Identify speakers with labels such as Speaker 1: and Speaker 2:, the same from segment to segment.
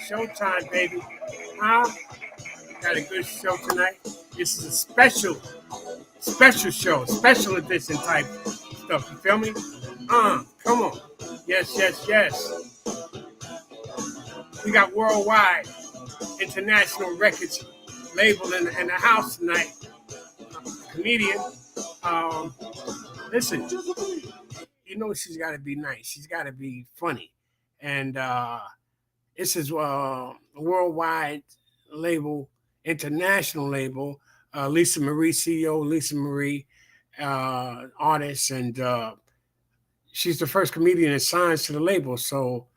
Speaker 1: Showtime, baby. Huh? Got a good show tonight. This is a special show, special edition type stuff. You feel me? Come on. Yes, yes, yes. We got worldwide international records label in the house tonight. Comedian. Um, Listen, you know she's got to be nice. She's got to be funny, and this is a worldwide label, international label. Lisa Marie, CEO, Lisa Marie, artist, and she's the first comedian that signs to the label. So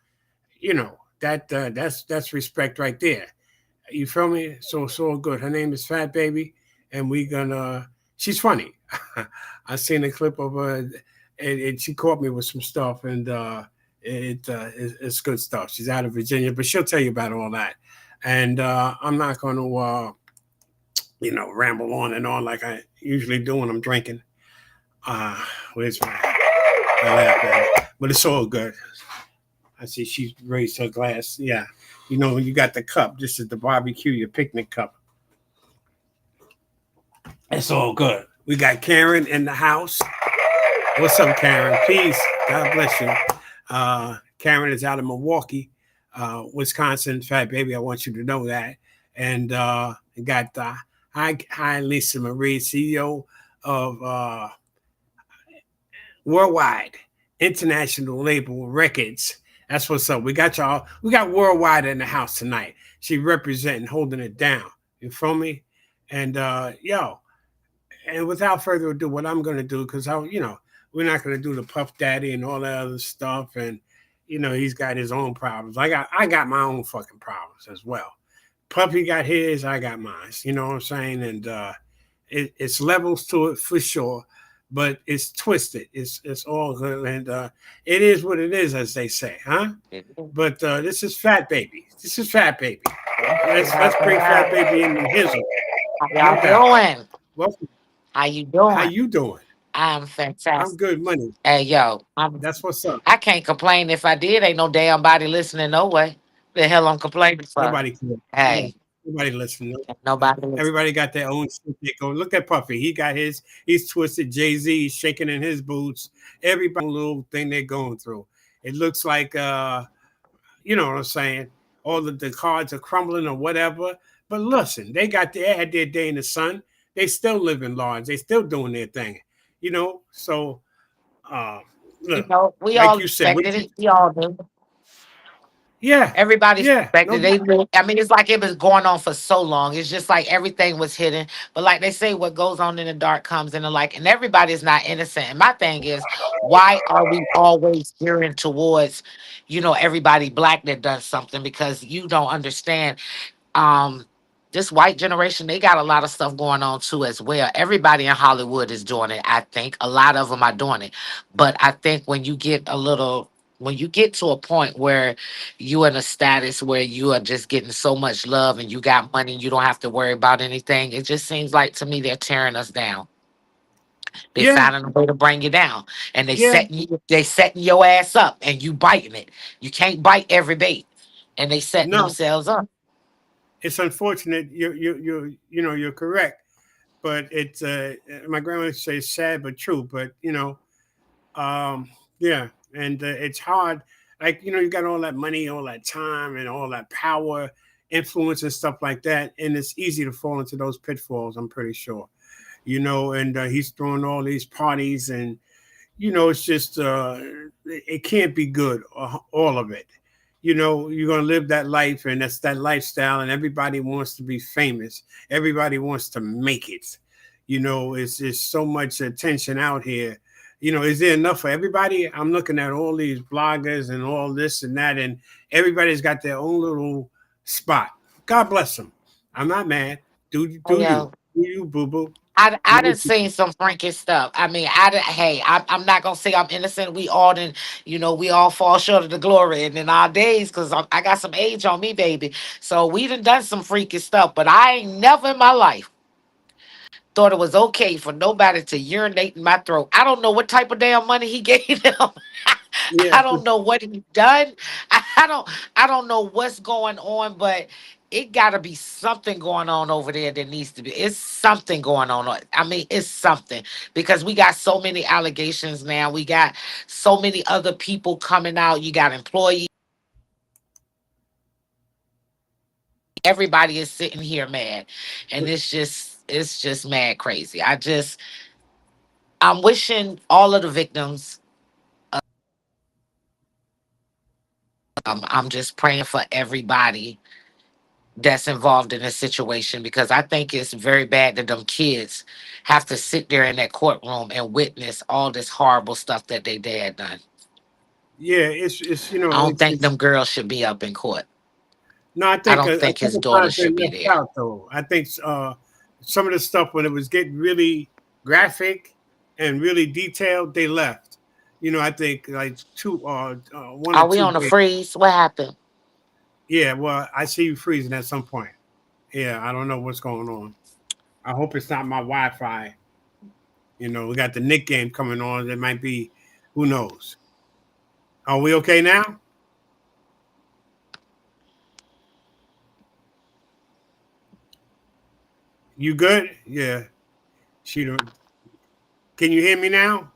Speaker 1: that's respect right there. You feel me? So it's all good. Her name is Fat Baby, and we gonna. She's funny. I seen a clip of her, and she caught me with some stuff, and it's good stuff. She's out of Virginia, but she'll tell you about all that. And I'm not going to, ramble on and on like I usually do when I'm drinking. Where's my lap at? But it's all good. I see she's raised her glass. Yeah. When you got the cup, this is the barbecue, your picnic cup. It's all good. We got Karen in the house. What's up, Karen? Peace. God bless you. Karen is out of Milwaukee, Wisconsin. Fat Baby, I want you to know that. And got hi, Lisa Marie, CEO of Worldwide International Label Records. That's what's up. We got y'all. We got Worldwide in the house tonight. She representing, holding it down. You feel me? And and without further ado, what I'm gonna do, because we're not gonna do the Puff Daddy and all that other stuff, and he's got his own problems. I got my own fucking problems as well. Puffy got his, I got mine. You know what I'm saying? And it's levels to it for sure, but it's twisted. It's all good, and it is what it is, as they say, huh? But this is Fat Baby. This is Fat Baby. Let's bring Fat Baby in the hizzle.
Speaker 2: How y'all doing?
Speaker 1: Welcome.
Speaker 2: How you
Speaker 1: How
Speaker 2: doing?
Speaker 1: you doing?
Speaker 2: I'm
Speaker 1: I'm
Speaker 2: fantastic.
Speaker 1: good, money.
Speaker 2: Hey yo,
Speaker 1: That's what's up.
Speaker 2: I can't complain. If I did, ain't no damn body listening no way. The hell I'm complaining for?
Speaker 1: Nobody can. Yeah,
Speaker 2: Hey,
Speaker 1: nobody listening.
Speaker 2: ain't nobody listening.
Speaker 1: Everybody got their own shit they go. Look at Puffy. He got his. He's twisted. Jay-Z is shaking in his boots. Everybody little thing they're going through. It looks like you know what I'm saying. All the cards are crumbling or whatever. But listen, they had their day in the sun. They still living large. They still doing their thing. So uh, look,
Speaker 2: We
Speaker 1: like
Speaker 2: all
Speaker 1: you said,
Speaker 2: expected it. We all knew.
Speaker 1: yeah,
Speaker 2: Everybody
Speaker 1: yeah, no
Speaker 2: suspected. They
Speaker 1: doubt.
Speaker 2: knew. I mean, it's like it was going on for so long. It's just like everything was hidden. But like they say, what goes on in the dark comes in the light. And everybody's not innocent. And my thing is, why are we always gearing towards, everybody black that does something? Because you don't understand. Um, this white generation, they got a lot of stuff going on too as well. Everybody in Hollywood is doing it. I think a lot of them are doing it. But I think when you get to a point where you in a status where you are just getting so much love and you got money, you don't have to worry about anything. It just seems like to me they're tearing us down. They
Speaker 1: Yeah,
Speaker 2: finding a way to bring you down, and
Speaker 1: yeah,
Speaker 2: they setting your ass up, and you biting it. You can't bite every bait, and they setting
Speaker 1: no,
Speaker 2: themselves up.
Speaker 1: it's unfortunate. You're correct, but it's my grandmother used to say it's sad but true. But um, yeah, and it's hard. Like you got all that money, all that time, and all that power, influence, and stuff like that, and it's easy to fall into those pitfalls. I'm pretty sure. And he's throwing all these parties, and it's just it can't be good, all of it. You're going to live that life, and that's that lifestyle, and everybody wants to be famous. Everybody wants to make it. It's so much attention out here. Is there enough for everybody? I'm looking at all these bloggers and all this and that, and everybody's got their own little spot. God bless them. I'm not mad. Do
Speaker 2: Yeah.
Speaker 1: you. Do you, boo boo.
Speaker 2: I
Speaker 1: Do
Speaker 2: done
Speaker 1: what you.
Speaker 2: seen some freaky stuff. I mean, hey, I'm not gonna say I'm innocent. We all done, we all fall short of the glory and in our days, because I got some age on me, baby. So we done some freaky stuff, but I ain't never in my life thought it was okay for nobody to urinate in my throat. I don't know what type of damn money he gave them.
Speaker 1: Yeah.
Speaker 2: I don't know what he done. I don't I don't know what's going on, but it got to be something going on over there that needs to be. It's something going on. I mean, it's something because we got so many allegations now. We got so many other people coming out. You got employees. Everybody is sitting here mad, and it's just mad crazy. I'm wishing all of the victims. I'm just praying for everybody that's involved in this situation because I think it's very bad that them kids have to sit there in that courtroom and witness all this horrible stuff that they dad done.
Speaker 1: Yeah, it's you
Speaker 2: I
Speaker 1: know
Speaker 2: don't think
Speaker 1: it's
Speaker 2: them girls should be up in court.
Speaker 1: no. I
Speaker 2: I
Speaker 1: think
Speaker 2: don't
Speaker 1: a
Speaker 2: think his
Speaker 1: couple
Speaker 2: daughter
Speaker 1: times they
Speaker 2: should be
Speaker 1: left
Speaker 2: there.
Speaker 1: out though. I think some of the stuff when it was getting really graphic and really detailed, they left. I think like one or
Speaker 2: Are we
Speaker 1: two
Speaker 2: on a
Speaker 1: days.
Speaker 2: freeze? What happened?
Speaker 1: Yeah, well, I see you freezing at some point. Yeah, I don't know what's going on. I hope it's not my Wi-Fi. We got the Nick game coming on. It might be, who knows? Are we okay now? You good? Yeah. She don't. Can you hear me now?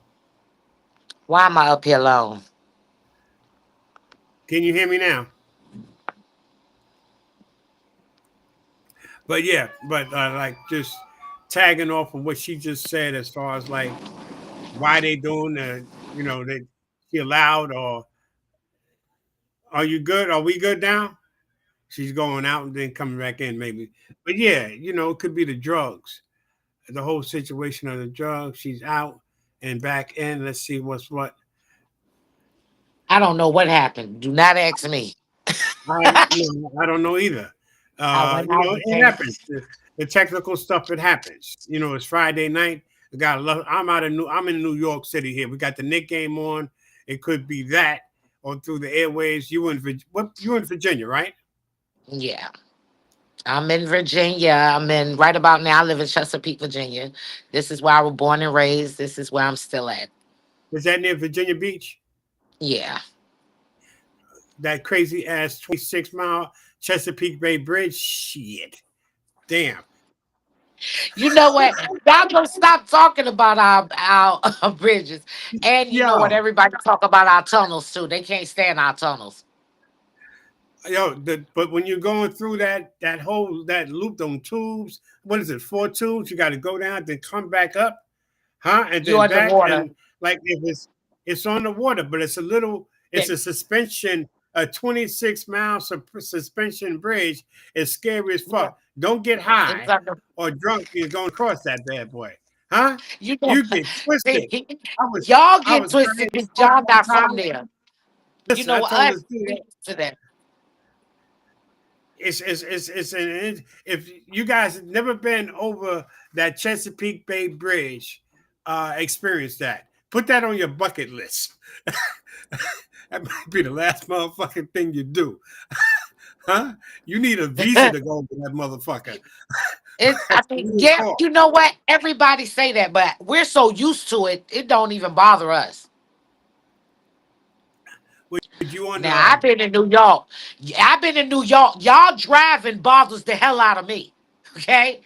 Speaker 2: Why am I up here alone?
Speaker 1: Can you hear me now? But yeah, but like just tagging off of what she just said as far as like why they doing that she allowed, or are you good? Are we good now? She's going out and then coming back in maybe. But yeah, it could be the drugs. The whole situation of the drugs. She's out and back in. Let's see what's what.
Speaker 2: I don't know what happened. Do not ask me.
Speaker 1: I don't know either.
Speaker 2: I went out and
Speaker 1: It
Speaker 2: came.
Speaker 1: happens. The technical stuff, it happens. It's Friday night. I'm in New York City here. We got the Nick game on. It could be that or through the airways. You in Virginia, right?
Speaker 2: Yeah. I'm in Virginia. I'm in right about now. I live in Chesapeake, Virginia. This is where I was born and raised. This is where I'm still at.
Speaker 1: Is that near Virginia Beach?
Speaker 2: Yeah.
Speaker 1: That crazy ass 26-mile Chesapeake Bay Bridge? Shit. Damn.
Speaker 2: You know what? Y'all gonna stop talking about our bridges. And you know what?
Speaker 1: Yo,
Speaker 2: Everybody talk about our tunnels too. They can't stand our tunnels.
Speaker 1: but when you're going through that loop, them tubes, what is it, 4 tubes? You got to go down, then come back up, huh? And
Speaker 2: You
Speaker 1: then back,
Speaker 2: underwater.
Speaker 1: and like if it's on the water, but it's
Speaker 2: It-
Speaker 1: a suspension, a 26-mile suspension bridge. Is scary as
Speaker 2: yeah,
Speaker 1: fuck. Don't get
Speaker 2: it's
Speaker 1: high
Speaker 2: under,
Speaker 1: or drunk. You're going across that bad boy, huh?
Speaker 2: you know,
Speaker 1: You get twisted.
Speaker 2: see,
Speaker 1: I was
Speaker 2: y'all
Speaker 1: I
Speaker 2: get
Speaker 1: was
Speaker 2: twisted
Speaker 1: riding the
Speaker 2: because
Speaker 1: bus
Speaker 2: y'all
Speaker 1: one
Speaker 2: not from
Speaker 1: time.
Speaker 2: there. You
Speaker 1: Listen,
Speaker 2: know
Speaker 1: I
Speaker 2: what?
Speaker 1: told
Speaker 2: Us
Speaker 1: this dude
Speaker 2: we used to that.
Speaker 1: if you guys have never been over that Chesapeake Bay Bridge, experience that. Put that on your bucket list. That might be the last motherfucking thing you do, huh? You need a visa to go over that motherfucker.
Speaker 2: It's I
Speaker 1: That's
Speaker 2: mean,
Speaker 1: real
Speaker 2: yeah,
Speaker 1: talk.
Speaker 2: you know what? Everybody say that, but we're so used to it, it don't even bother us.
Speaker 1: Would you on
Speaker 2: Now I've been in New York. I've been in New York. Y'all driving bothers the hell out of me. Okay?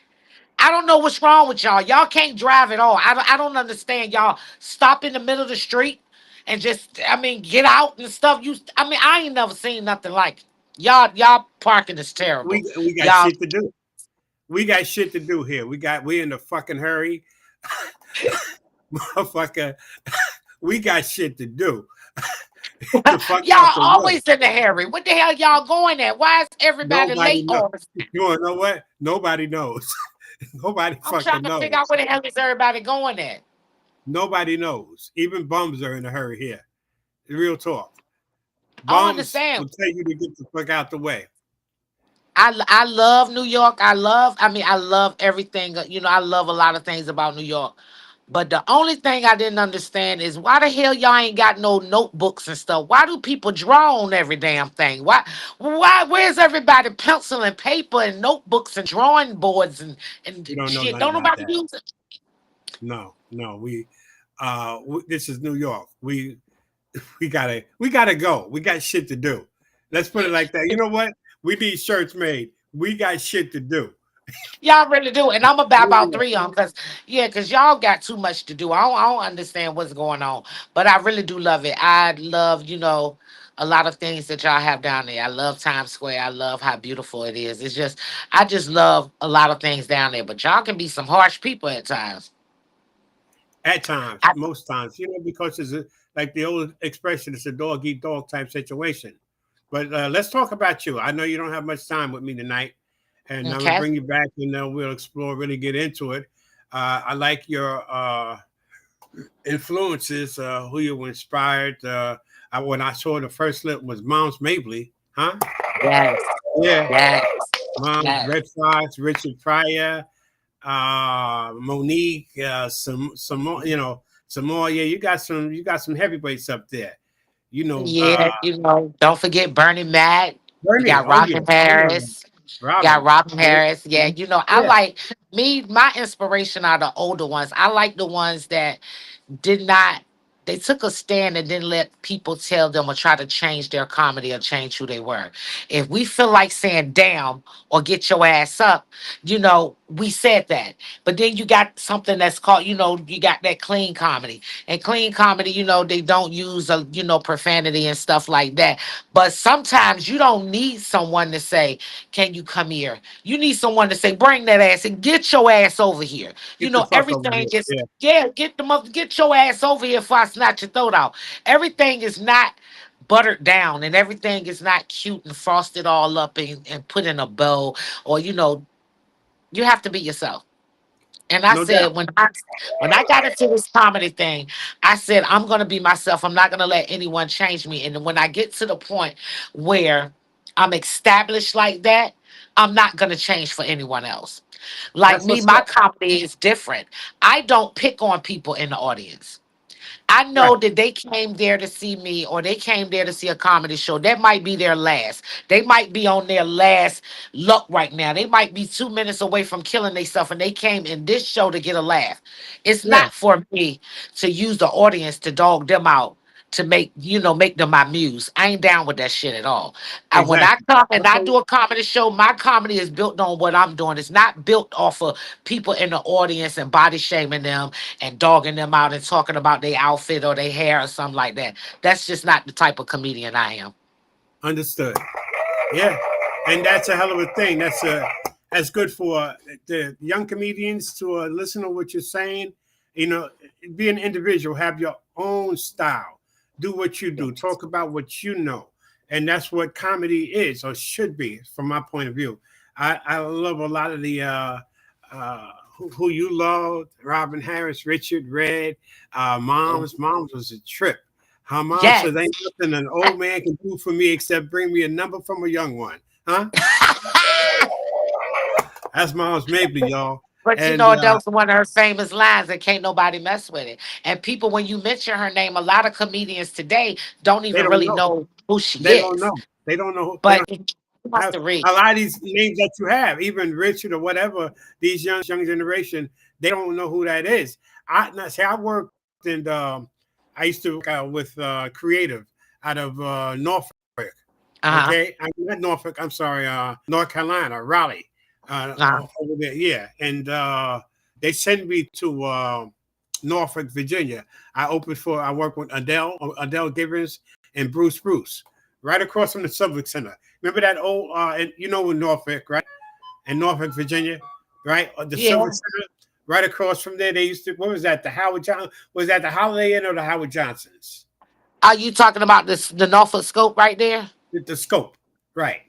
Speaker 2: I don't know what's wrong with y'all. Y'all can't drive at all. I don't understand. Y'all stop in the middle of the street and just I mean get out and stuff. I mean, I ain't never seen nothing like it. Y'all parking is terrible.
Speaker 1: we got
Speaker 2: Y'all
Speaker 1: shit to do. We got shit to do here. We in a fucking hurry, motherfucker. We got shit to do. The fuck out
Speaker 2: y'all
Speaker 1: the way.
Speaker 2: always in a hurry. What the hell y'all going at? Why is everybody
Speaker 1: Nobody
Speaker 2: late
Speaker 1: knows.
Speaker 2: all the time?
Speaker 1: You wanna know what? Nobody knows. Nobody
Speaker 2: I'm trying
Speaker 1: fucking
Speaker 2: to figure out
Speaker 1: knows.
Speaker 2: where the hell is everybody going at.
Speaker 1: Nobody knows. Even bums are in a hurry here. Real talk.
Speaker 2: I don't
Speaker 1: Bums
Speaker 2: understand.
Speaker 1: will tell you to get the fuck out the way.
Speaker 2: I love New York. I love everything. I love a lot of things about New York. But the only thing I didn't understand is why the hell y'all ain't got no notebooks and stuff? Why do people draw on every damn thing? Where's everybody pencil and paper and notebooks and drawing boards and
Speaker 1: We don't know
Speaker 2: shit?
Speaker 1: nothing
Speaker 2: Don't
Speaker 1: about
Speaker 2: nobody
Speaker 1: that.
Speaker 2: use it.
Speaker 1: No, no. This is New York. We gotta go. We got shit to do. Let's put it like that. You know what? We need shirts made. We got shit to do.
Speaker 2: Y'all really do. And I'm about three on because, yeah, because y'all got too much to do. I don't understand what's going on. But I really do love it. I love, a lot of things that y'all have down there. I love Times Square. I love how beautiful it is. It's just, I just love a lot of things down there. But y'all can be some harsh people at times.
Speaker 1: At times,
Speaker 2: I,
Speaker 1: most times, because it's like the old expression, it's a dog eat dog type situation. But let's talk about you. I know you don't have much time with me tonight, and I'm gonna
Speaker 2: okay.
Speaker 1: bring you back, and we'll explore, really get into it. I like your influences, who you were inspired. When I saw the first clip was Moms Mabley, huh?
Speaker 2: Yes.
Speaker 1: Yeah,
Speaker 2: Yes.
Speaker 1: Moms
Speaker 2: Yes.
Speaker 1: Red Fox, Richard Pryor, Monique, some more, some more. Yeah, you got some heavyweights up there. You know,
Speaker 2: Yeah, don't forget Bernie Mac. You
Speaker 1: Bernie.
Speaker 2: got
Speaker 1: Oh yeah,
Speaker 2: Robin
Speaker 1: oh yeah,
Speaker 2: Harris. You got
Speaker 1: Robin.
Speaker 2: Robin
Speaker 1: Yeah,
Speaker 2: Harris. Yeah, I
Speaker 1: yeah.
Speaker 2: like my inspiration are the older ones. I like the ones that did not they took a stand and didn't let people tell them or try to change their comedy or change who they were. If we feel like saying damn or get your ass up, we said that. But then you got something that's called, you got that clean comedy. And clean comedy, they don't use profanity and stuff like that. But sometimes you don't need someone to say, can you come here? You need someone to say, bring that ass and get your ass over here.
Speaker 1: Get the fuck over
Speaker 2: Everything
Speaker 1: here.
Speaker 2: is,
Speaker 1: Yeah,
Speaker 2: yeah, get your ass over here before I snatch your throat out. Everything is not buttered down and everything is not cute and frosted all up and put in a bow, or you have to be yourself. And I
Speaker 1: no doubt.
Speaker 2: said, when I got into this comedy thing, I said I'm gonna be myself. I'm not gonna let anyone change me. And then when I get to the point where I'm established like that, I'm not gonna change for anyone else. Like
Speaker 1: That's
Speaker 2: me,
Speaker 1: what's
Speaker 2: my
Speaker 1: up.
Speaker 2: comedy is different. I don't pick on people in the audience. I
Speaker 1: Right.
Speaker 2: know that they came there to see me or they came there to see a comedy show. That might be their last. They might be on their last luck right now. They might be 2 minutes away from killing themselves and they came in this show to get a laugh. It's
Speaker 1: Yeah.
Speaker 2: not for me to use the audience to dog them out to make them my muse. I ain't down with that shit at all. And when I
Speaker 1: Exactly.
Speaker 2: come and I
Speaker 1: Okay.
Speaker 2: do a comedy show, my comedy is built on what I'm doing. It's not built off of people in the audience and body shaming them and dogging them out and talking about their outfit or their hair or something like that. That's just not the type of comedian I am.
Speaker 1: Understood. Yeah, and that's a hell of a thing. That's good for the young comedians to listen to what you're saying. You know, be an individual, have your own style, do what you do,
Speaker 2: Yes.
Speaker 1: talk about what you know, and that's what comedy is or should be, from my point of view. I love a lot of the who you love, Robin Harris, Richard Red, Moms was a trip. Her mom
Speaker 2: Yes.
Speaker 1: says, "Ain't nothing an old man can do for me except bring me a number from a young one." Huh? That's Mom's Mabley, y'all.
Speaker 2: But
Speaker 1: And
Speaker 2: that was one of her famous lines and can't nobody mess with it. And people, when you mention her name, a lot of comedians today don't
Speaker 1: they
Speaker 2: even
Speaker 1: don't
Speaker 2: really
Speaker 1: know.
Speaker 2: know who she
Speaker 1: They don't
Speaker 2: is.
Speaker 1: know. They don't know. They
Speaker 2: But
Speaker 1: don't
Speaker 2: you have
Speaker 1: have
Speaker 2: to read.
Speaker 1: a lot of these names that you have, even Richard or whatever. These young generation, they don't know who that is. I worked in. I used to work out with creative out of Norfolk.
Speaker 2: Uh-huh.
Speaker 1: Okay, I'm not Norfolk. I'm sorry, North Carolina, Raleigh,
Speaker 2: Uh-huh.
Speaker 1: over there. Yeah, and they sent me to Norfolk, Virginia. I worked with Adele Givens, and Bruce, right across from the Civic Center. Remember that old, and in Norfolk, right? In Norfolk, Virginia, right? The Civic
Speaker 2: Yeah.
Speaker 1: Center, right across from there. They used to. What was that? The Howard John was that the Holiday Inn or the Howard Johnsons?
Speaker 2: Are you talking about the Norfolk Scope right there?
Speaker 1: The scope, right?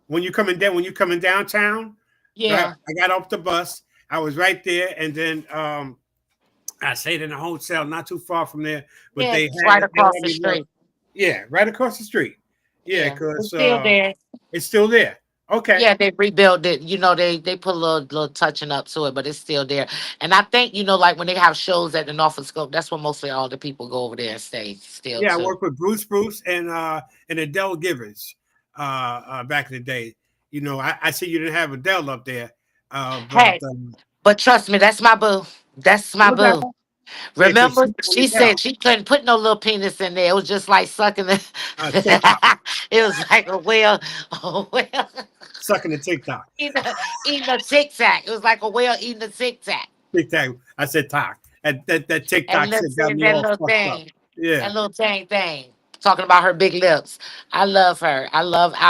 Speaker 1: When you coming downtown, right?
Speaker 2: Yeah.
Speaker 1: I got off the bus. I was right there, and then I stayed in a hotel not too far from there. But
Speaker 2: Yeah,
Speaker 1: they
Speaker 2: it's right
Speaker 1: they
Speaker 2: across
Speaker 1: let
Speaker 2: the
Speaker 1: me know,
Speaker 2: street.
Speaker 1: yeah, right across the street. Yeah,
Speaker 2: Yeah. It's
Speaker 1: because
Speaker 2: still there.
Speaker 1: it's still there. Okay,
Speaker 2: Yeah, they rebuilt it. They put a little touching up to it, but it's still there. And I think, like when they have shows at the Norfolk Scope, that's where mostly all the people go over there and stay still
Speaker 1: yeah, I
Speaker 2: too.
Speaker 1: worked with Bruce, and Adele Givens back in the day. I see you didn't have Adele up there, but
Speaker 2: Hey, but trust me, that's my boo. That's my
Speaker 1: no doubt,
Speaker 2: boo.
Speaker 1: Yeah, because
Speaker 2: Remember,
Speaker 1: she's on
Speaker 2: she
Speaker 1: the
Speaker 2: said she couldn't put no little penis in there. It was just like sucking the.
Speaker 1: TikTok,
Speaker 2: It was like a whale
Speaker 1: sucking the TikTok.
Speaker 2: eating a tic tac. It was like a whale eating a tic tac.
Speaker 1: TikTok. I said talk. That
Speaker 2: And
Speaker 1: TikTok shit got
Speaker 2: listen,
Speaker 1: me
Speaker 2: that
Speaker 1: all
Speaker 2: little
Speaker 1: fucked up.
Speaker 2: thing,
Speaker 1: Yeah.
Speaker 2: that little thing, talking about her big lips. I love her. I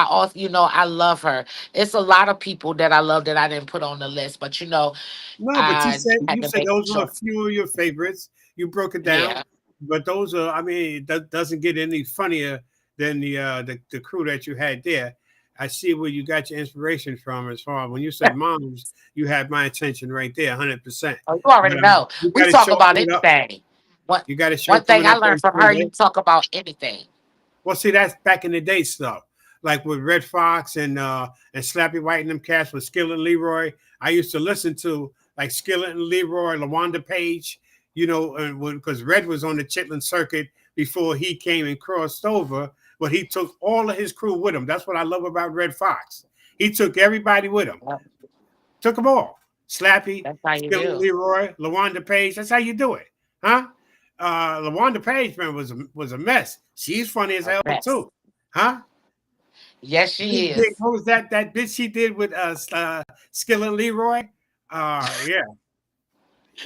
Speaker 2: also, I love her. It's a lot of people that I love that I didn't put on the list, but
Speaker 1: No, but
Speaker 2: I had
Speaker 1: you
Speaker 2: to
Speaker 1: said
Speaker 2: make
Speaker 1: those were a
Speaker 2: sure.
Speaker 1: few of your favorites. You broke it down,
Speaker 2: Yeah.
Speaker 1: but those are. I mean, that doesn't get any funnier than the crew that you had there. I see where you got your inspiration from. As far as when you said moms, you had my attention right there, 100%.
Speaker 2: Oh, you already
Speaker 1: But
Speaker 2: know.
Speaker 1: you
Speaker 2: We
Speaker 1: got to
Speaker 2: talk
Speaker 1: show
Speaker 2: about
Speaker 1: it up.
Speaker 2: anything. What
Speaker 1: You got a show
Speaker 2: one thing
Speaker 1: coming
Speaker 2: I
Speaker 1: up
Speaker 2: learned
Speaker 1: on
Speaker 2: from her,
Speaker 1: Sunday.
Speaker 2: you talk about anything.
Speaker 1: Well, see, that's back in the day stuff. Like with Red Fox and Slappy White and them cats with Skillet and Leroy. I used to listen to like Skillet and Leroy, LaWanda Page, because Red was on the Chitlin circuit before he came and crossed over, but he took all of his crew with him. That's what I love about Red Fox. He took everybody with him.
Speaker 2: Yep,
Speaker 1: Took them all. Slappy,
Speaker 2: that's how you
Speaker 1: Skillet and
Speaker 2: do.
Speaker 1: Leroy, LaWanda Page. That's how you do it. Huh? LaWanda Page, man, was a mess. She's funny as
Speaker 2: The
Speaker 1: hell
Speaker 2: best.
Speaker 1: too. Huh?
Speaker 2: Yes, she is.
Speaker 1: What was that bitch she did with Skillet and Leroy? Yeah.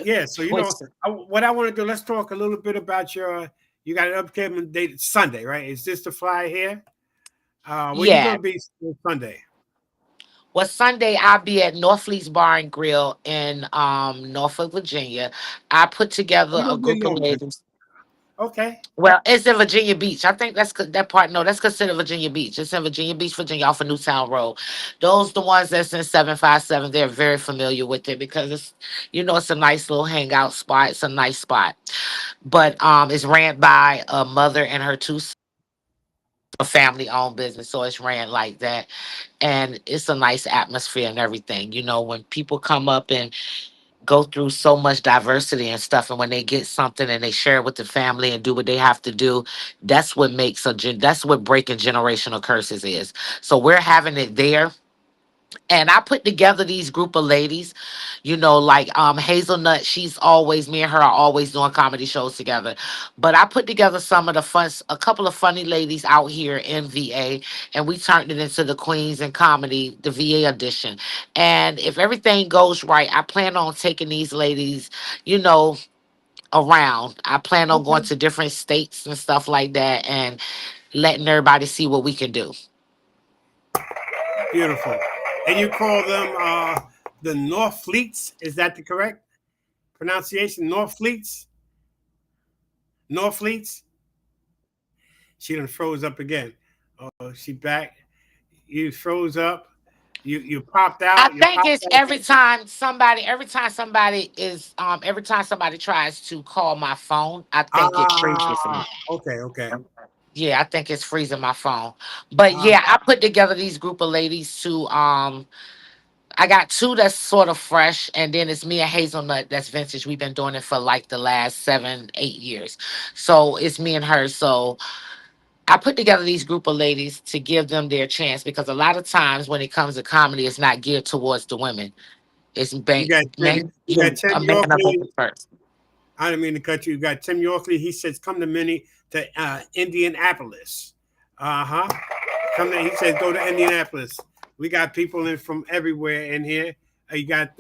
Speaker 1: Yeah. So
Speaker 2: Which,
Speaker 1: what I want to do, let's talk a little bit about you got an upcoming date Sunday, right? Is this the fly here? Where you
Speaker 2: yeah.
Speaker 1: gonna be Sunday?
Speaker 2: Well, Sunday I'll be at Northfleet's Bar and Grill in Norfolk, Virginia. I put together
Speaker 1: You
Speaker 2: a
Speaker 1: gonna be in
Speaker 2: group of
Speaker 1: Norfolk.
Speaker 2: ladies.
Speaker 1: Okay.
Speaker 2: Well, it's in Virginia Beach. I think that part. No, that's considered Virginia Beach. It's in Virginia Beach, Virginia, off of Newtown Road. Those the ones that's in 757. They're very familiar with it because it's a nice little hangout spot. It's a nice spot, but it's ran by a mother and her two sons, a family owned business, so it's ran like that, and it's a nice atmosphere and everything. When people come up and go through so much diversity and stuff, and when they get something and they share it with the family and do what they have to do, that's what breaking generational curses is. So we're having it there, and I put together these group of ladies, like Hazelnut. She's always me and her are always doing comedy shows together. But I put together a couple of funny ladies out here in VA, and we turned it into the Queens and Comedy, the VA edition. And if everything goes right, I plan on taking these ladies, you know, around. I plan on going
Speaker 1: Okay.
Speaker 2: to different states and stuff like that, and letting everybody see what we can do.
Speaker 1: Beautiful. And you call them the North Fleets? Is that the correct pronunciation? North Fleets? North Fleets? She done froze up again. Oh, she back. You froze up. You popped
Speaker 2: I
Speaker 1: out. You
Speaker 2: think
Speaker 1: popped
Speaker 2: it's
Speaker 1: back in.
Speaker 2: every time somebody tries to call my phone, I think it freezes
Speaker 1: Ah,
Speaker 2: me.
Speaker 1: okay, okay.
Speaker 2: Yeah, I think it's freezing my phone. But
Speaker 1: Ah,
Speaker 2: yeah, I put together these group of ladies to I got two that's sort of fresh, and then it's me and Hazelnut that's vintage. We've been doing it for like the last 7, 8 years. So it's me and her. So I put together these group of ladies to give them their chance because a lot of times when it comes to comedy, it's not geared towards the women. It's
Speaker 1: you got Tim.
Speaker 2: men,
Speaker 1: You got Tim
Speaker 2: a man up
Speaker 1: Yorkley.
Speaker 2: first.
Speaker 1: I didn't mean to cut you. You got Tim Yorkley. He says, "Come to Minnie to Indianapolis." Uh huh. Come to. He says, "Go to Indianapolis." We got people in from everywhere in here. You got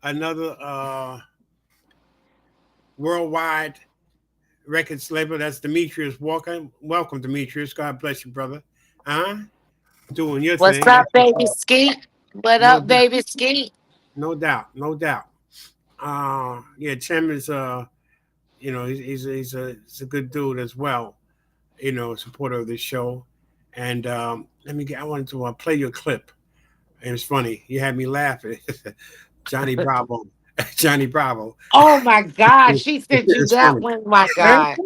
Speaker 1: another worldwide records label. That's Demetrius Walker. Welcome, Demetrius. God bless you, brother. Huh? Doing your
Speaker 2: What's
Speaker 1: thing.
Speaker 2: up,
Speaker 1: That's what's
Speaker 2: baby
Speaker 1: up.
Speaker 2: Skeet? What
Speaker 1: No
Speaker 2: up,
Speaker 1: doubt.
Speaker 2: baby Skeet?
Speaker 1: No doubt. No doubt. Yeah, Tim is he's a good dude as well. Supporter of this show. And I wanted to play your clip. It was funny. You had me laughing. Johnny Bravo. Johnny Bravo.
Speaker 2: Oh my God, she sent you
Speaker 1: It's
Speaker 2: that
Speaker 1: funny.
Speaker 2: one. My God.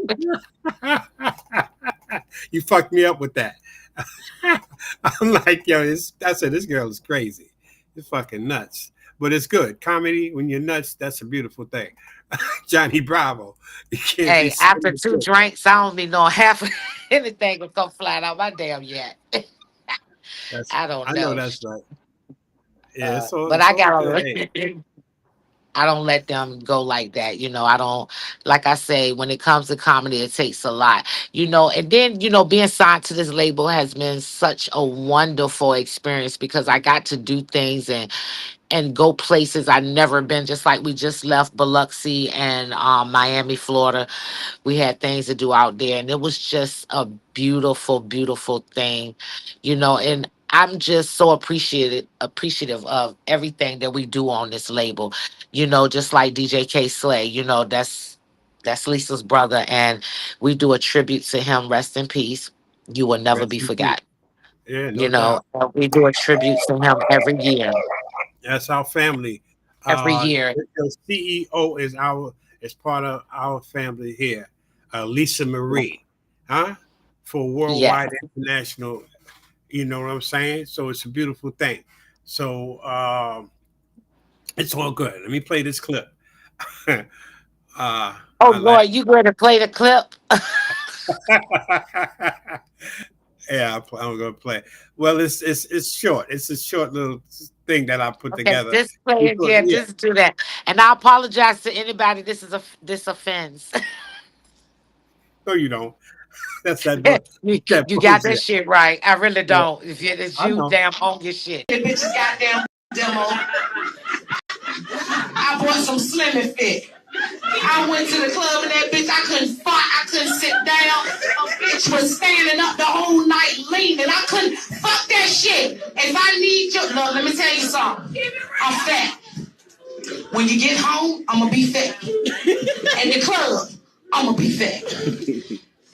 Speaker 1: You fucked me up with that. I'm like, yo, I said, this girl is crazy. It's fucking nuts. But it's good. Comedy, when you're nuts, that's a beautiful thing. Johnny Bravo. You can't be
Speaker 2: Hey,
Speaker 1: saying
Speaker 2: after
Speaker 1: the
Speaker 2: two
Speaker 1: shit.
Speaker 2: drinks, I don't be knowing half of anything will come flying out my damn yet.
Speaker 1: That's
Speaker 2: I don't
Speaker 1: I know
Speaker 2: know.
Speaker 1: that's right. Yeah,
Speaker 2: But
Speaker 1: it's
Speaker 2: I
Speaker 1: all
Speaker 2: got
Speaker 1: good. Hey,
Speaker 2: a I don't let them go like that. I don't, like I say, when it comes to comedy, it takes a lot, and then, being signed to this label has been such a wonderful experience because I got to do things and go places I've never been. Just like we just left Biloxi and Miami, Florida. We had things to do out there, and it was just a beautiful, beautiful thing, and I'm just so appreciative of everything that we do on this label, just like DJ K Slay, that's Lisa's brother, and we do a tribute to him. Rest in peace. You will never
Speaker 1: Rest
Speaker 2: be
Speaker 1: in peace.
Speaker 2: forgotten.
Speaker 1: Yeah, no doubt.
Speaker 2: We do a tribute to him every year.
Speaker 1: That's our family.
Speaker 2: Every year.
Speaker 1: The CEO is part of our family here. Lisa Marie, huh? For
Speaker 2: Yeah.
Speaker 1: Worldwide International. You know what I'm saying? So it's a beautiful thing. So it's all good. Let me play this clip.
Speaker 2: Oh
Speaker 1: I like.
Speaker 2: Lord, you going to play the clip?
Speaker 1: Yeah, I'm gonna play. Well, it's short. It's a short little thing that I put
Speaker 2: Okay,
Speaker 1: together.
Speaker 2: just play it.
Speaker 1: Because
Speaker 2: Yeah,
Speaker 1: yeah,
Speaker 2: just do that. And I apologize to anybody. This offense.
Speaker 1: no, you don't. That's that book. That
Speaker 2: You got that
Speaker 1: bullshit.
Speaker 2: shit right. I really
Speaker 1: Yeah,
Speaker 2: don't. If it's
Speaker 1: I
Speaker 2: you,
Speaker 1: know.
Speaker 2: damn, own your shit.
Speaker 3: The bitches goddamn demo. I bought some Slim Fit. I went to the club and that bitch, I couldn't fart, I couldn't sit down. A bitch was standing up the whole night leaning. I couldn't fuck that shit. If I need you, look, let me tell you something. I'm fat. When you get home, I'ma be fat. In the club, I'ma be fat.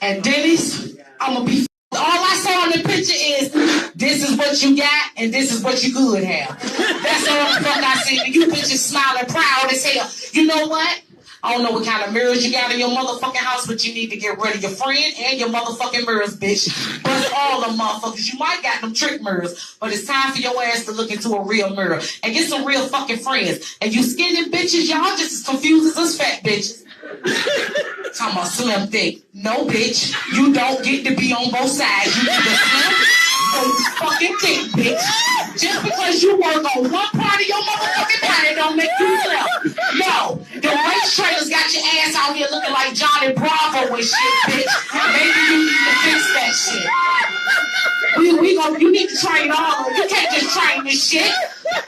Speaker 3: And Denny's, I'ma be fat. All I saw in the picture is this is what you got and this is what you could have. That's all the fuck I see. You bitches smiling proud as hell. You know what? I don't know what kind of mirrors you got in your motherfucking house, but you need to get rid of your friend and your motherfucking mirrors, bitch. Bust all the motherfuckers. You might got them trick mirrors, but it's time for your ass to look into a real mirror and get some real fucking friends. And you skinny bitches, y'all just as confused as us fat bitches. Talking about slim thick. No, bitch. You don't get to be on both sides. You either slim or you fucking thick, bitch. Just because you work on one part of your motherfucking body don't make you slim. No. The race trainers got your ass out here looking like Johnny Bravo and shit, bitch. Maybe you need to fix that shit. You need to train all of them. You can't just train this shit.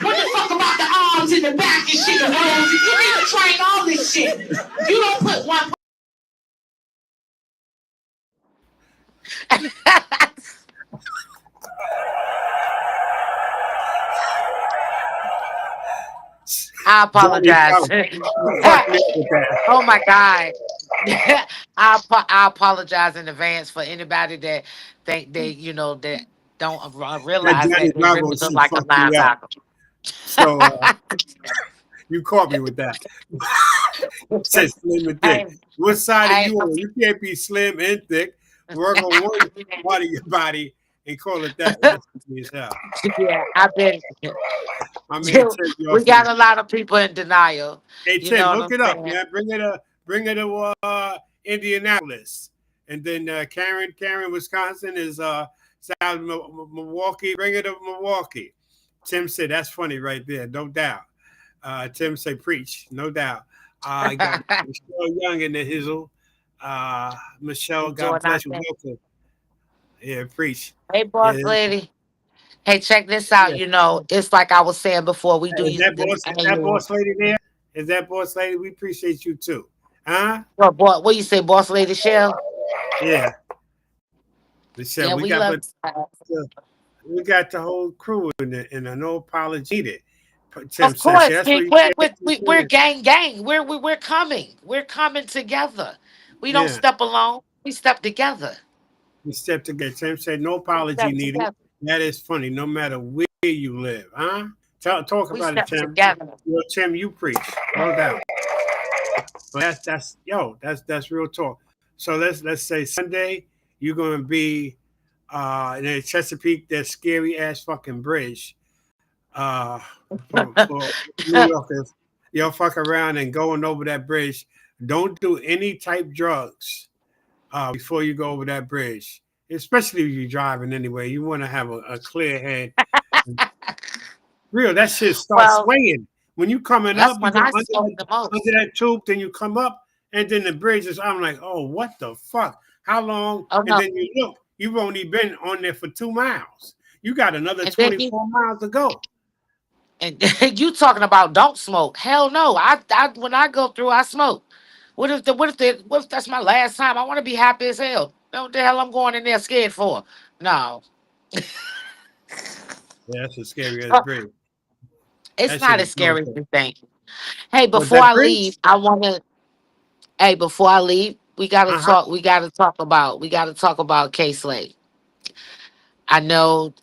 Speaker 3: What the fuck about the arms and the back and shit, the rolls? You need to train all this shit. You don't put one.
Speaker 2: I
Speaker 1: Johnny
Speaker 2: apologize.
Speaker 1: Bravo. You fucked me up with that.
Speaker 2: Oh my God. I apologize in advance for anybody that think that don't
Speaker 1: That
Speaker 2: realize
Speaker 1: Johnny
Speaker 2: that they really
Speaker 1: Bravo
Speaker 2: look
Speaker 1: shit
Speaker 2: like a
Speaker 1: fucked me up.
Speaker 2: linebacker.
Speaker 1: So you caught me with that. Said slim and thick.
Speaker 2: I,
Speaker 1: What side are
Speaker 2: I,
Speaker 1: you on? You can't be slim and thick. Work on one part of your body and call it that. That's easy as hell.
Speaker 2: yeah, I've been.
Speaker 1: I mean, Tim, you
Speaker 2: We
Speaker 1: off me.
Speaker 2: got a lot of people in denial.
Speaker 1: Hey
Speaker 2: You know
Speaker 1: Tim,
Speaker 2: what
Speaker 1: look
Speaker 2: I'm
Speaker 1: it up,
Speaker 2: saying?
Speaker 1: man. Bring it to Indianapolis, and then Karen, Wisconsin is south of Milwaukee. Bring it to Milwaukee. Tim said that's funny right there, no doubt. Tim said preach, no doubt. I got Michelle Young in the hizzle. Michelle,
Speaker 2: We
Speaker 1: God
Speaker 2: doing our
Speaker 1: bless you.
Speaker 2: thing.
Speaker 1: Welcome. Yeah, preach.
Speaker 2: Hey,
Speaker 1: Yeah,
Speaker 2: boss lady. Hey, check this out.
Speaker 1: yeah.
Speaker 2: It's like I was saying before. We do
Speaker 1: Is that
Speaker 2: the
Speaker 1: boss? Is that
Speaker 2: annual.
Speaker 1: boss lady there? Is that boss lady? We appreciate you too. Huh?
Speaker 2: What you say, boss lady Shell?
Speaker 1: Yeah. Michelle,
Speaker 2: Yeah,
Speaker 1: we
Speaker 2: we
Speaker 1: got
Speaker 2: love.
Speaker 1: the whole crew in a no apology needed. Tim
Speaker 2: Of
Speaker 1: says
Speaker 2: course,
Speaker 1: that's what you
Speaker 2: we're
Speaker 1: said.
Speaker 2: gang. We're coming. We're coming together. We don't
Speaker 1: Yeah,
Speaker 2: step alone. We step together.
Speaker 1: we stepped together. Tim said no
Speaker 2: We
Speaker 1: apology
Speaker 2: step
Speaker 1: needed.
Speaker 2: together.
Speaker 1: That is funny, no matter where you live, huh? Talk
Speaker 2: We
Speaker 1: about it,
Speaker 2: step
Speaker 1: Tim.
Speaker 2: together.
Speaker 1: Tim, you preach, no doubt. But that's real talk. So let's say Sunday you're gonna be in the Chesapeake, that scary ass fucking bridge. Uh, for New Yorkers, y'all fuck around and going over that bridge. Don't do any type drugs before you go over that bridge, especially if you're driving anyway. You want to have a clear head. Real, that shit starts
Speaker 2: Well,
Speaker 1: swaying when you coming
Speaker 2: That's
Speaker 1: up, you
Speaker 2: when
Speaker 1: go
Speaker 2: I smoke the most.
Speaker 1: under that tube, then you come up, and then the bridge is. I'm like, oh, what the fuck? How long?
Speaker 2: Oh
Speaker 1: And
Speaker 2: no.
Speaker 1: then you look, you've only been on there for 2 miles. You got another
Speaker 2: And then you
Speaker 1: 24 miles to go.
Speaker 2: and you talking about don't smoke. Hell no. I when I go through, I smoke. What if that's my last time? I want to be happy as hell. Know what the hell I'm going in there scared for? No.
Speaker 1: Yeah, that's a scary ass bridge.
Speaker 2: It's
Speaker 1: That shit
Speaker 2: not
Speaker 1: is
Speaker 2: as
Speaker 1: no
Speaker 2: scary as
Speaker 1: joke.
Speaker 2: you think. Hey,
Speaker 1: But
Speaker 2: before
Speaker 1: that
Speaker 2: I
Speaker 1: bridge,
Speaker 2: leave, I wanna hey, before I leave,
Speaker 1: uh-huh.
Speaker 2: we gotta talk about K Slade. I know,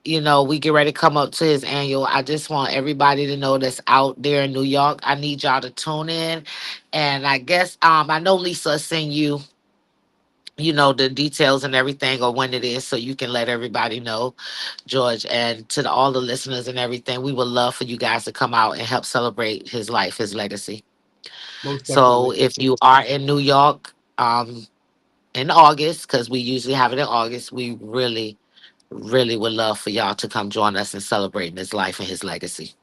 Speaker 2: we get ready to come up to his annual. I just want everybody to know that's out there in New York. I need y'all to tune in. And I guess I know Lisa sent you, the details and everything or when it is so you can let everybody know, George, and to all the listeners and everything. We would love for you guys to come out and help celebrate his life, his legacy.
Speaker 1: Most
Speaker 2: So
Speaker 1: definitely.
Speaker 2: if you are in New York, in August, because we usually have it in August, we really, really would love for y'all to come join us in celebrating his life and his legacy.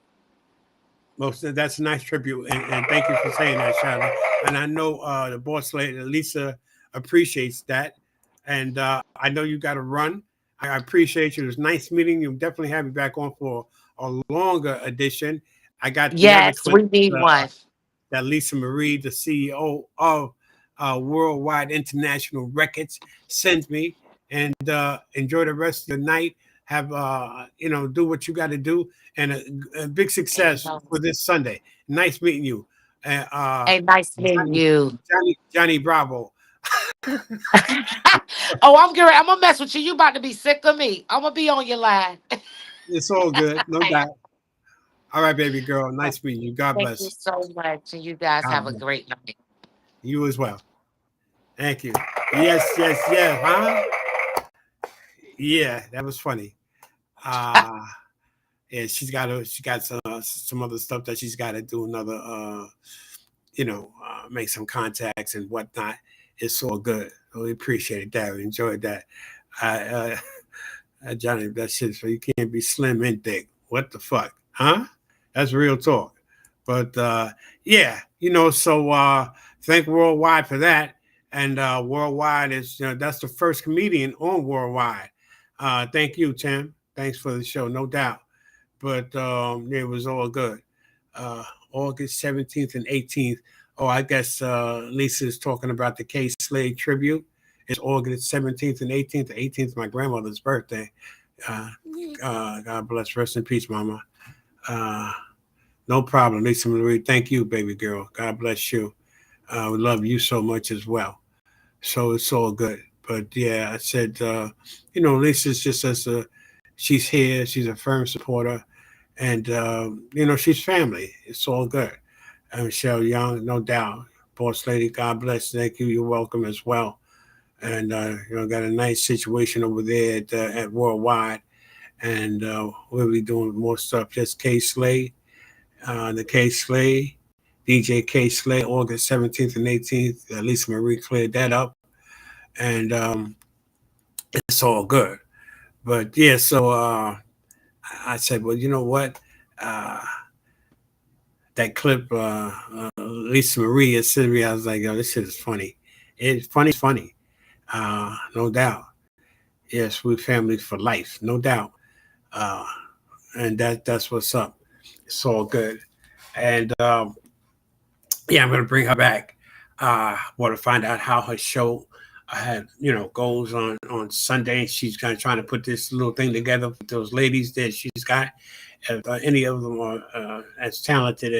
Speaker 1: That's a nice tribute, and thank you for saying that, Shadow. And I know the boss lady Lisa appreciates that, and I know you got to run. I appreciate you. It was nice meeting you. Definitely have you back on for a longer edition. I got the other
Speaker 2: Yes,
Speaker 1: clip
Speaker 2: we need one.
Speaker 1: that Lisa Marie, the CEO of Worldwide International Records, sends me. And enjoy the rest of your night. Have do what you got to do, and a big success
Speaker 2: And,
Speaker 1: for this Sunday. Nice meeting you,
Speaker 2: hey, nice meeting you.
Speaker 1: Johnny Bravo.
Speaker 2: Oh, I'm gonna mess with you. You about to be sick of me. I'm gonna be on your line.
Speaker 1: It's all good, no doubt. All right, baby girl. Nice meeting you. God
Speaker 2: Thank you
Speaker 1: bless.
Speaker 2: so much, and you guys
Speaker 1: God
Speaker 2: have a
Speaker 1: bless
Speaker 2: great night.
Speaker 1: you as well. Thank you. Yes, yes, yes. Huh? Yeah, that was funny. Uh yeah, she got some other stuff that she's got to do. Another make some contacts and whatnot. It's all good. We appreciate that. We enjoyed that. Uh, Johnny, that shit. So you can't be slim and thick. What the fuck, huh? That's real talk. But yeah, So thank Worldwide for that. And Worldwide is that's the first comedian on Worldwide. Thank you, Tim. Thanks for the show, no doubt. But it was all good. Uh, August 17th and 18th. Oh, I guess Lisa is talking about the K Slade tribute. It's August 17th and 18th. The 18th, my grandmother's birthday. Uh, God bless. Rest in peace, Mama. Uh, no problem, Lisa Marie. Thank you, baby girl. God bless you. We love you so much as well. So it's all good. But yeah, I said, Lisa's just she's here. She's a firm supporter, and she's family. It's all good. And Michelle Young, no doubt. Boss lady, God bless. Thank you. You're welcome as well. And got a nice situation over there at Worldwide, and we'll be doing more stuff. Just K Slade, the K Slade, DJ K Slade, August 17th and 18th. Lisa Marie cleared that up, and it's all good. But yeah, so I said, well, you know what? Uh, that clip, Lisa Marie and Sylvia, I was like, yo, this shit is funny. It's funny, no doubt. Yes, we're family for life, no doubt. Uh, and that's what's up. It's all good. And yeah, I'm gonna bring her back. Want to find out how her show had goes on Sunday. She's kind of trying to put this little thing together with those ladies that she's got. If any of them are as talented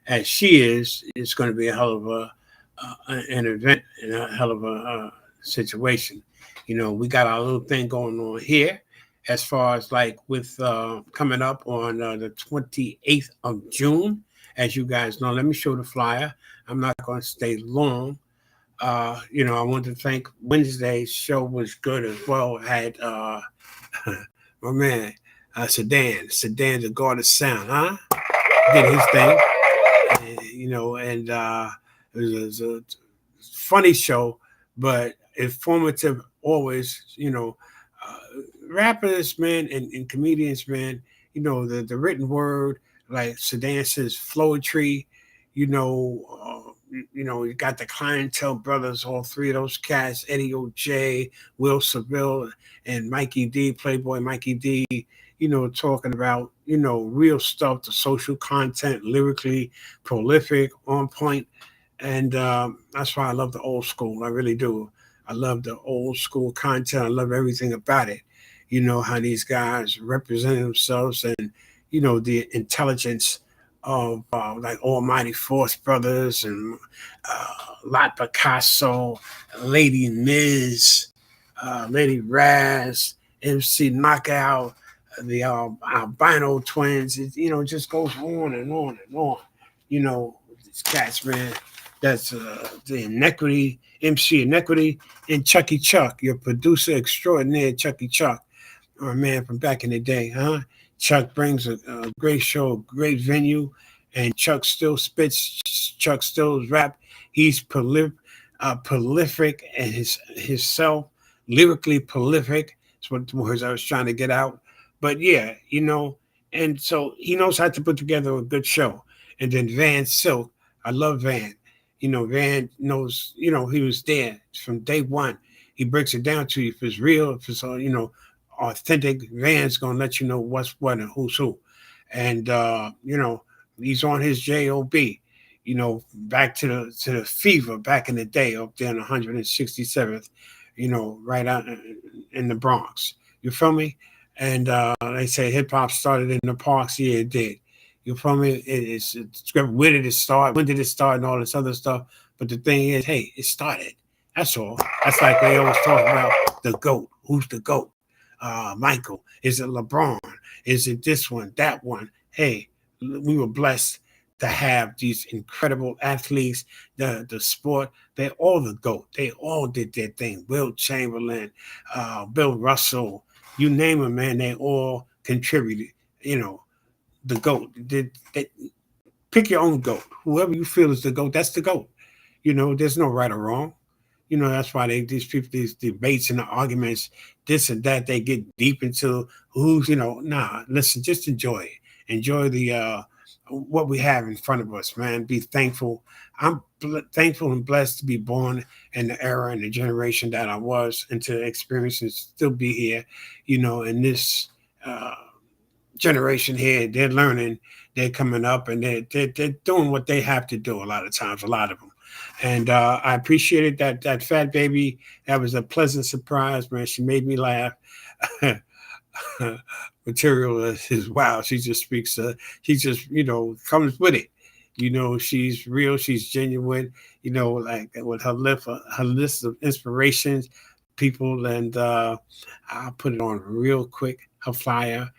Speaker 1: as she is, it's going to be a hell of an event and a hell of a situation. We got our little thing going on here as far as like with coming up on the 28th of June. As you guys know, let me show the flyer. I'm not going to stay long. I want to thank Wednesday's show was good as well. I had my man Sedan the God of Sound, huh? Did his thing, and it was a funny show, but informative always. Rappers, man, and comedians, man. The written word, like Sedan says, Floetry, you know, you got the Clientele Brothers, all three of those cats, Eddie OJ, Will Seville, and Mikey D, Playboy Mikey D, talking about, real stuff, the social content, lyrically prolific, on point. And that's why I love the old school. I really do. I love the old school content. I love everything about it. How these guys represent themselves, and the intelligence of like Almighty Force Brothers and Lot Picasso, Lady Miz, Lady Raz, MC Knockout, the Albino Twins. It just goes on and on and on. These cats, man. That's the Inequity, MC Inequity, and Chucky Chuck, your producer extraordinaire, Chucky Chuck, or a man from back in the day, huh? Chuck brings a great show, great venue, and Chuck still spits. Chuck still rap. He's prolific, and his self lyrically prolific. That's what the words I was trying to get out. But yeah, and so he knows how to put together a good show. And then Van Silk, I love Van. Van knows, he was there from day one. He breaks it down to you. If it's real, if it's authentic, Van's gonna let you know what's what and who's who. And he's on his job. Back to the fever back in the day up there in 167th, right out in the Bronx. You feel me? And they say hip hop started in the parks. Yeah, it did. You feel me? It's where did it start? When did it start? And all this other stuff. But the thing is, hey, it started. That's all. That's like they always talk about the GOAT. Who's the GOAT? Michael. Is it LeBron? Is it this one, that one? Hey, we were blessed to have these incredible athletes. The sport, they're all the GOAT. They all did their thing. Will Chamberlain, Bill Russell, you name them, man. They all contributed. The GOAT. Pick your own GOAT. Whoever you feel is the GOAT, that's the GOAT. There's no right or wrong. That's why these debates and the arguments, this and that, they get deep into who's, nah, listen, just enjoy it. Enjoy the what we have in front of us, man. Be thankful. I'm thankful and blessed to be born in the era and the generation that I was, and to experience and still be here, in this generation here. They're learning, they're coming up, and they're doing what they have to do a lot of times, a lot of them. And I appreciated that Fat Baby. That was a pleasant surprise, man. She made me laugh. Material is wow. She just speaks. She just comes with it. She's real. She's genuine. Like with her list of inspirations, people, and I'll put it on real quick. Her flyer.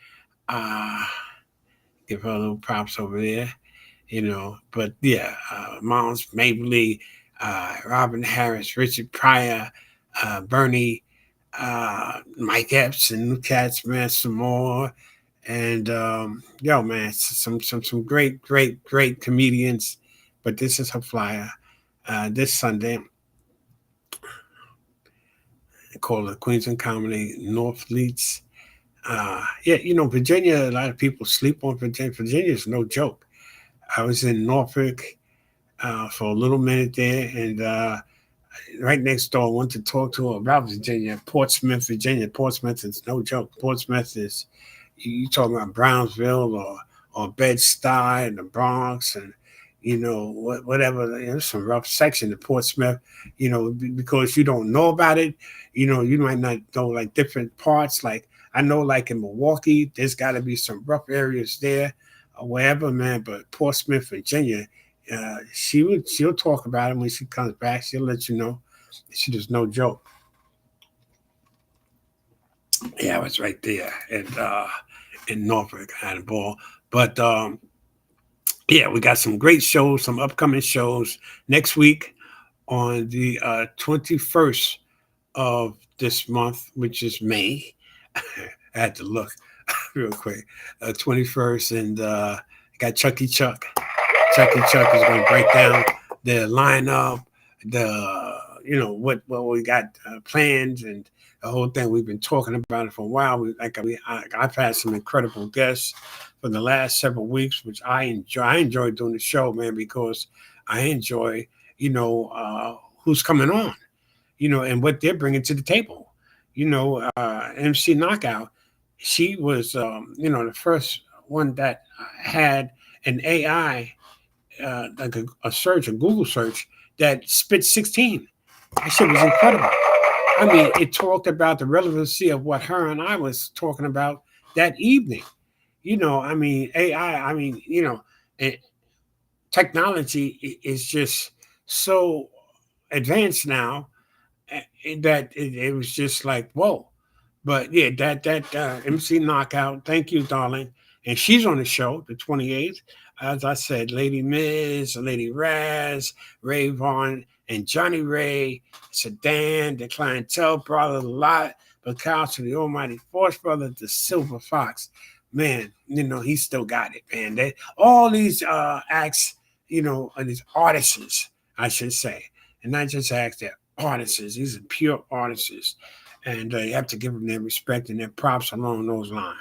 Speaker 1: Give her a little props over there. But yeah, Moms Mabley, Robin Harris, Richard Pryor, Bernie, Mike Epps, and new cats, man, some more. And yo, man, some great comedians. But this is her flyer. This Sunday, they call it Queens and Comedy North Leeds. Yeah, Virginia, a lot of people sleep on Virginia. Virginia is no joke. I was in Norfolk for a little minute there, and right next door, I went to talk to her about Virginia, Portsmouth, Virginia. Portsmouth is no joke. Portsmouth is, you talking about Brownsville or Bed-Stuy and the Bronx, and whatever. There's some rough section of Portsmouth, because you don't know about it. You might not know like different parts. Like I know, like in Milwaukee, there's got to be some rough areas there, or wherever, man. But Portsmouth, Virginia, she'll talk about it when she comes back. She'll let you know. She just no joke. Yeah, I was right there in Norfolk. I had a ball, but yeah, we got some great shows, some upcoming shows next week on the 21st of this month, which is May. I had to look real quick. 21st, and got Chucky Chuck. Chucky Chuck is going to break down the lineup, the what we got plans and the whole thing. We've been talking about it for a while. I've had some incredible guests for the last several weeks, which I enjoy. I enjoy doing the show, man, because I enjoy, who's coming on, and what they're bringing to the table. MC Knockout, she was, the first one that had an AI, like a search, a Google search that spit 16. That shit was incredible. I mean, it talked about the relevancy of what her and I was talking about that evening. AI, technology is just so advanced now, that it was just like, whoa. But yeah, that MC Knockout, thank you, darling. And she's on the show, the 28th. As I said, Lady Miz, Lady Raz, Ray Vaughn, and Johnny Ray, Sedan, the Clientele Brother, Lot, Picasso, the Almighty Force Brother, the Silver Fox. Man, he still got it, man. All these acts, and these artists, I should say, and not just acts, they're artists. These are pure artists. And you have to give them their respect and their props along those lines.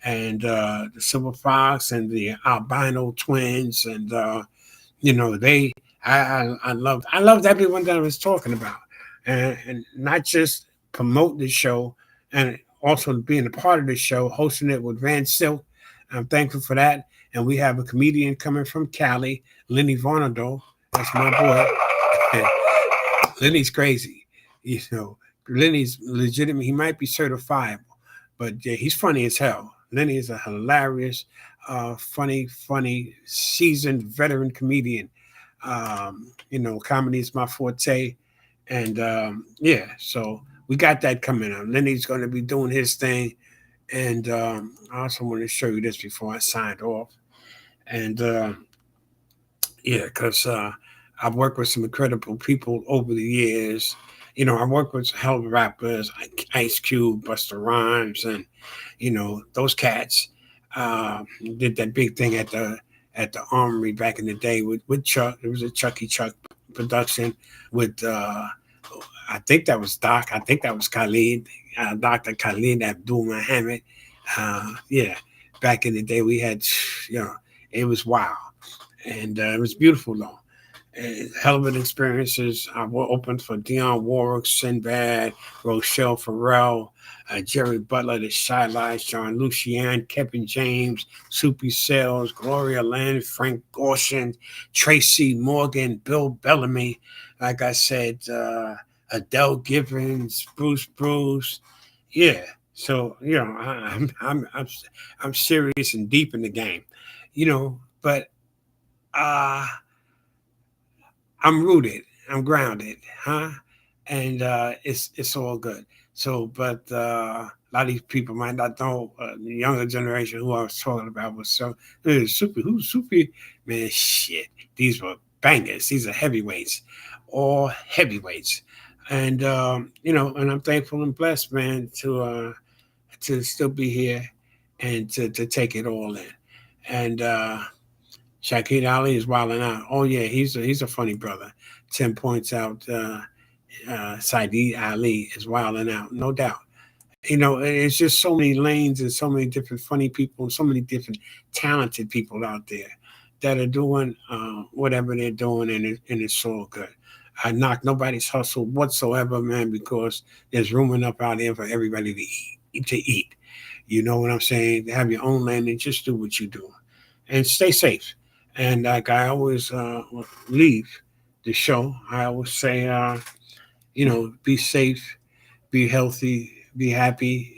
Speaker 1: And the Silver Fox and the albino twins, and I loved everyone that I was talking about, and not just promote the show, and also being a part of the show, hosting it with Van Silk. I'm thankful for that. And we have a comedian coming from Cali, Lenny Vonado. That's my boy. Lenny's crazy, Lenny's legitimate. He might be certifiable, but yeah, he's funny as hell. Lenny is a hilarious, funny, seasoned veteran comedian. Comedy is my forte. And so we got that coming up. Lenny's going to be doing his thing. And I also want to show you this before I signed off. And because I've worked with some incredible people over the years. I worked with hell of rappers like Ice Cube, Busta Rhymes, and those cats did that big thing at the Armory back in the day with Chuck. It was a Chucky Chuck production with I think that was Doc. I think that was Khalid, Dr. Khalid Abdul Muhammad. Back in the day we had, it was wild, and it was beautiful though. Hell of an experiences. I opened for Dionne Warwick, Sinbad, Rochelle Farrell, Jerry Butler, The Shy Lies, John Lucian, Kevin James, Soupy Sales, Gloria Lynn, Frank Gorshin, Tracy Morgan, Bill Bellamy. Like I said, Adele Givens, Bruce. Yeah. So I'm serious and deep in the game, but I'm rooted, I'm grounded, huh? And it's all good. So, but a lot of these people might not know, the younger generation who I was talking about was Soupy. Who's Soupy? Man, shit. These were bangers. These are heavyweights, all heavyweights. And and I'm thankful and blessed, man, to still be here and to take it all in. And Shaquille Ali is wilding out. Oh yeah, he's a funny brother. Tim points out Saeed Ali is wilding out, no doubt. It's just so many lanes and so many different funny people and so many different talented people out there that are doing whatever they're doing, and it's all good. I knock nobody's hustle whatsoever, man, because there's room enough out there for everybody to eat. You know what I'm saying? To have your own land and just do what you do, and stay safe. And like I always leave the show, I always say, be safe, be healthy, be happy,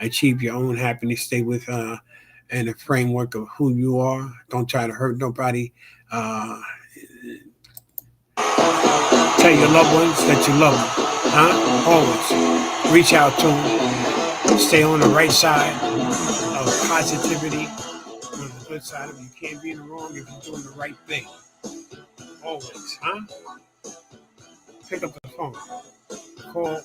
Speaker 1: achieve your own happiness, stay with in the framework of who you are. Don't try to hurt nobody. Tell your loved ones that you love them, huh? Always reach out to them. Stay on the right side of positivity. On the good side of it. You can't be in the wrong if you're doing the right thing. Always, huh? Pick up the phone. Call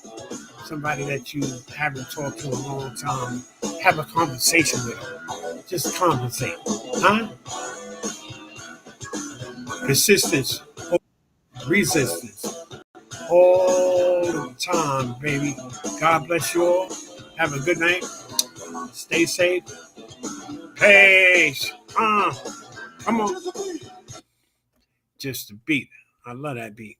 Speaker 1: somebody that you haven't talked to in a long time. Have a conversation with them. Just conversate, huh? Persistence, resistance. all the time, baby. God bless you all. Have a good night. Stay safe. Peace. Come on. Just a beat. I love that beat.